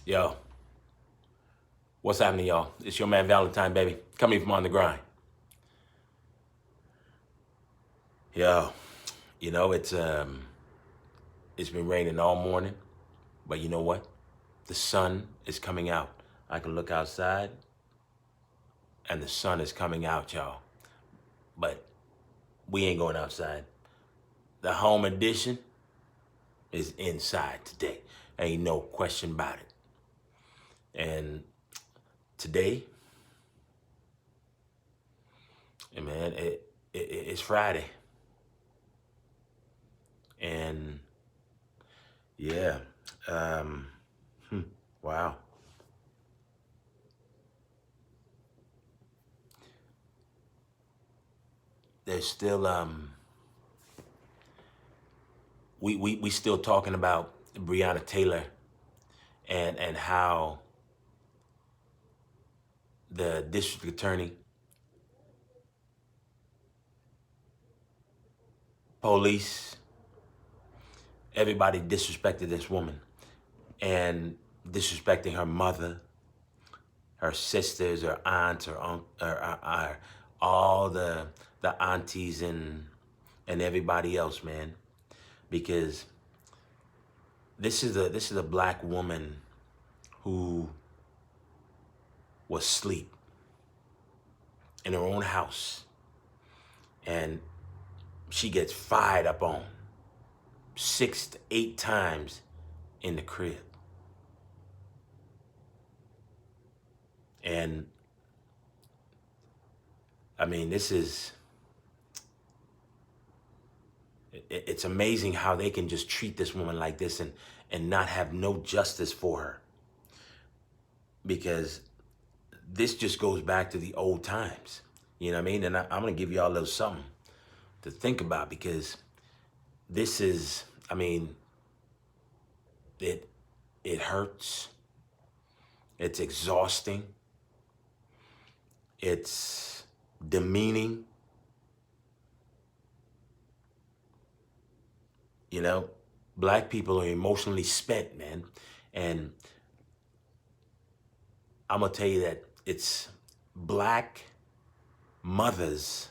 Yo, what's happening, y'all? It's your man Valentine, baby. Coming from on the grind. Yo, it's been raining all morning, but you know what? The sun is coming out. I can look outside, and the sun is coming out, y'all. But we ain't going outside. The home edition is inside today. Ain't no question about it. And today, man, it's Friday, and yeah, um, wow. There's still we still talking about Breonna Taylor and how the district attorney, police, everybody disrespected this woman and disrespecting her mother, her sisters, her aunts, her uncle, all the aunties and everybody else, man, because this is a black woman who was asleep in her own house, and she gets fired up on 6 to 8 times in the crib. And I mean, it's amazing how they can just treat this woman like this and not have no justice for her. Because this just goes back to the old times. You know what I mean? And I'm going to give y'all a little something to think about, because this is, I mean, it hurts. It's exhausting. It's demeaning. You know, black people are emotionally spent, man. And I'm going to tell you that it's black mothers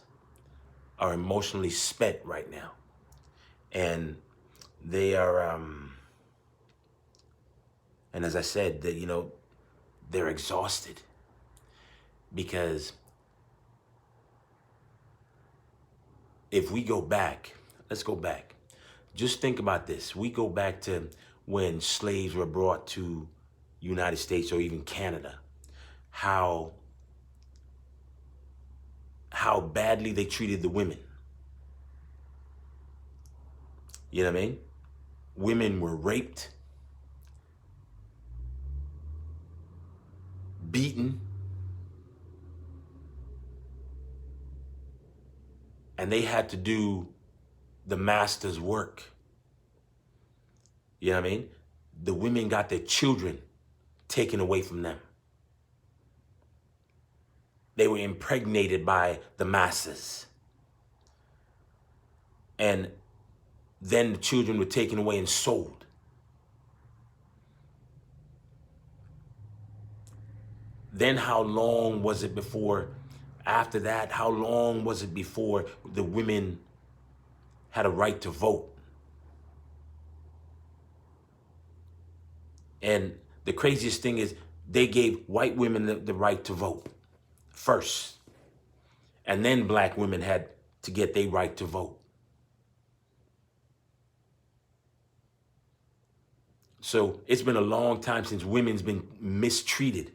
are emotionally spent right now. And they are, and as I said, that, they're exhausted, because if we go back, let's go back. Just think about this. We go back to when slaves were brought to United States or even Canada, how badly they treated the women. You know what I mean? Women were raped, beaten, and they had to do the master's work. You know what I mean? The women got their children taken away from them. They were impregnated by the masses. And then the children were taken away and sold. Then how long was it before, after that, how long was it before the women had a right to vote? And the craziest thing is they gave white women the right to vote first. And then black women had to get their right to vote. So it's been a long time since women's been mistreated.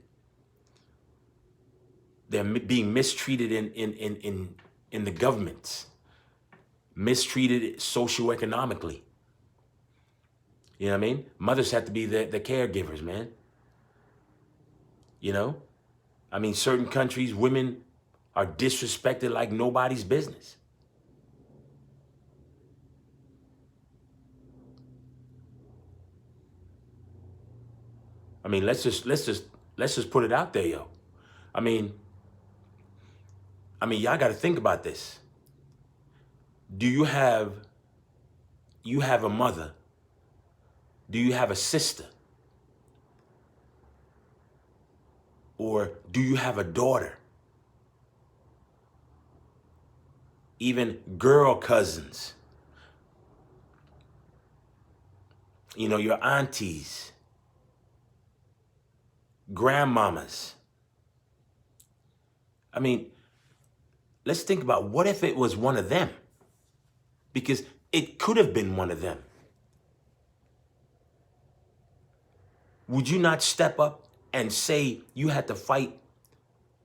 They're being mistreated in the government, mistreated socioeconomically. You know what I mean? Mothers have to be the caregivers, man. You know? I mean, certain countries, women are disrespected like nobody's business. I mean, let's just put it out there, yo. I mean, y'all got to think about this. Do you have a mother? Do you have a sister Or do you have a daughter? Even girl cousins. You know, your aunties, grandmamas. I mean, let's think about what if it was one of them? Because it could have been one of them. Would you not step up and say you had to fight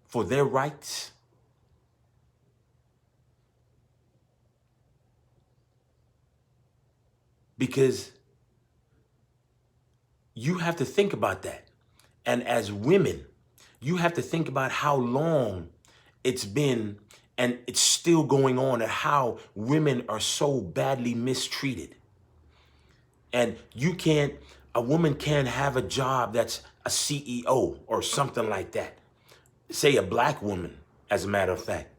for their rights? Because you have to think about that. And as women, you have to think about how long it's been and it's still going on, and how women are so badly mistreated. And a woman can't have a job that's a CEO or something like that. Say a black woman, as a matter of fact,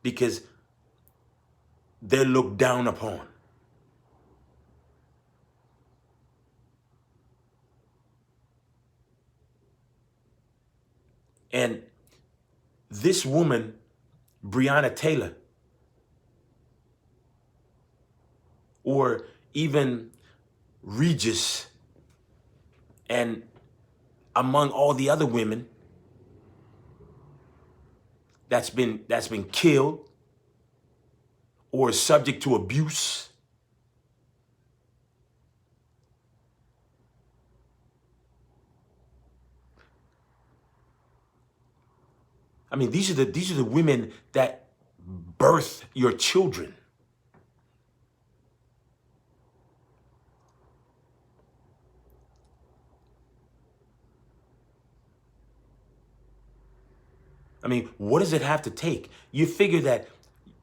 because they're looked down upon. And this woman, Breonna Taylor, or even Regis, and among all the other women that's been killed or subject to abuse. I mean, these are the women that birth your children. I mean, what does it have to take? You figure that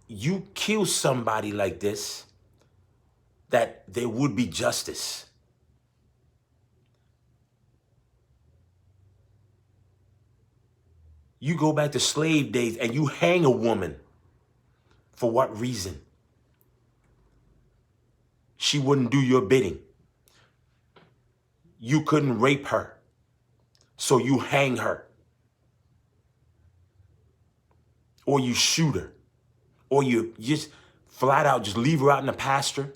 you kill somebody like this, that there would be justice. You go back to slave days and you hang a woman. For what reason? She wouldn't do your bidding. You couldn't rape her, so you hang her. Or you shoot her. Or you just flat out just leave her out in the pasture.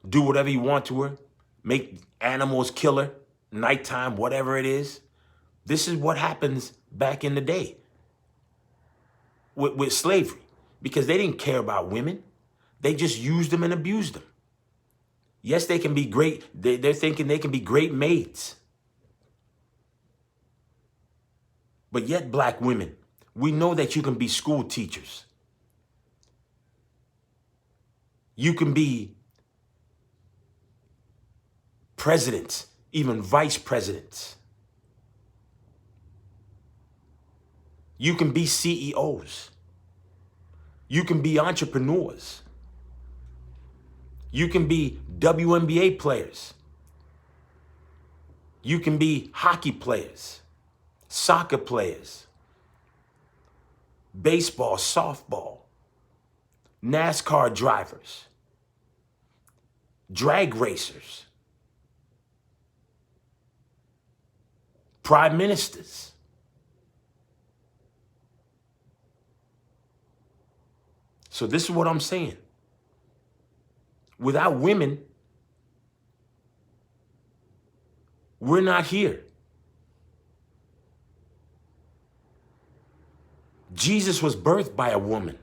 Do whatever you want to her. Make animals kill her, nighttime, whatever it is. This is what happens back in the day with slavery, because they didn't care about women. They just used them and abused them. Yes, they can be great. They're thinking they can be great maids. But yet, black women, we know that you can be school teachers. You can be presidents, even vice presidents. You can be CEOs. You can be entrepreneurs. You can be WNBA players. You can be hockey players, soccer players, baseball, softball, NASCAR drivers, drag racers, prime ministers. So this is what I'm saying. Without women, we're not here. Jesus was birthed by a woman.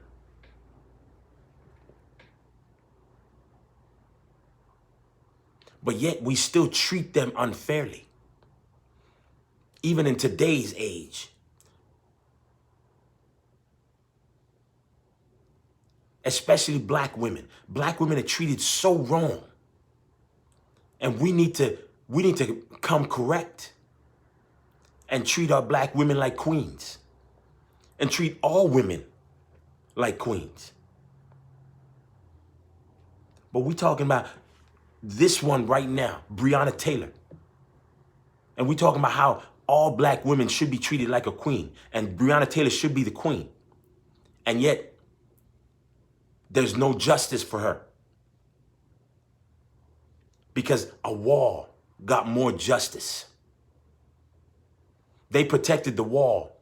But yet we still treat them unfairly. Even in today's age. Especially black women. Black women are treated so wrong. And we need to come correct and treat our black women like queens. And treat all women like queens. But we're talking about this one right now, Breonna Taylor. And we're talking about how all black women should be treated like a queen. And Breonna Taylor should be the queen. And yet, there's no justice for her. Because a wall got more justice. They protected the wall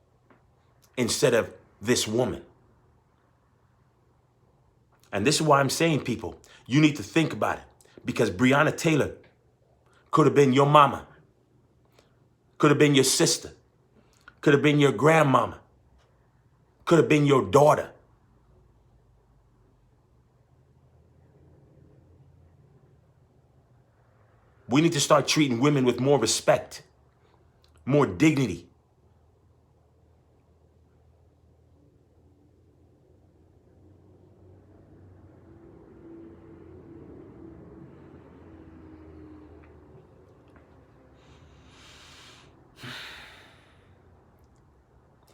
instead of this woman. And this is why I'm saying, people, you need to think about it. Because Breonna Taylor could have been your mama, could have been your sister, could have been your grandmama, could have been your daughter. We need to start treating women with more respect, more dignity.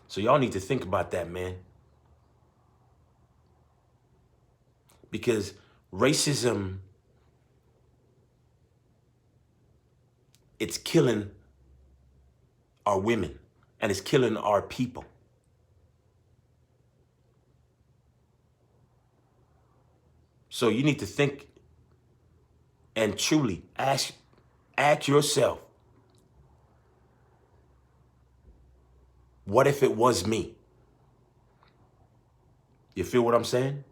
So y'all need to think about that, man. Because racism, it's killing our women and it's killing our people. So you need to think and truly ask yourself, what if it was me? You feel what I'm saying?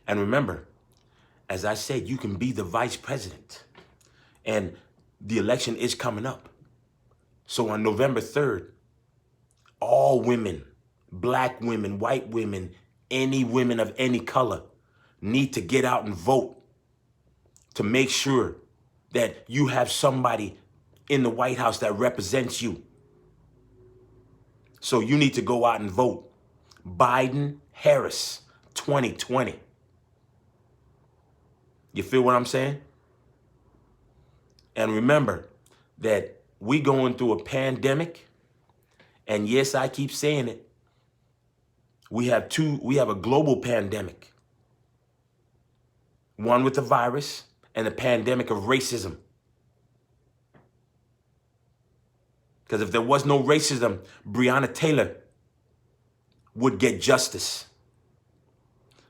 And remember, as I said, you can be the vice president. And the election is coming up. So on November 3rd, all women, black women, white women, any women of any color need to get out and vote to make sure that you have somebody in the White House that represents you. So you need to go out and vote. Biden, Harris, 2020. You feel what I'm saying? And remember that we going through a pandemic. And yes, I keep saying it. We have a global pandemic. One with the virus and the pandemic of racism. Because if there was no racism, Breonna Taylor would get justice.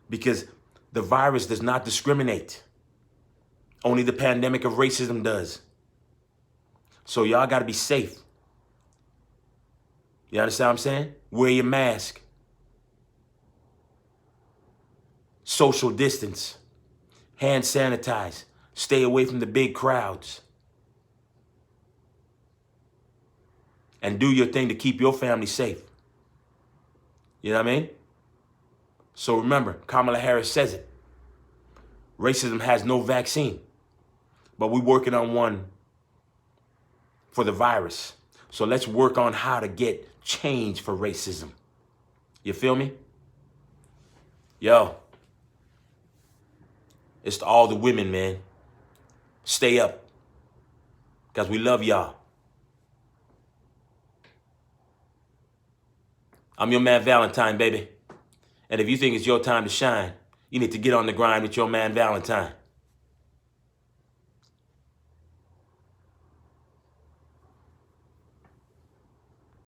Because the virus does not discriminate. Only the pandemic of racism does. So y'all got to be safe. You understand what I'm saying? Wear your mask. Social distance. Hand sanitize. Stay away from the big crowds. And do your thing to keep your family safe. You know what I mean? So remember, Kamala Harris says it. Racism has no vaccine. But we're working on one for the virus. So let's work on how to get change for racism. You feel me? Yo. It's to all the women, man. Stay up. Because we love y'all. I'm your man Valentine, baby. And if you think it's your time to shine, you need to get on the grind with your man Valentine.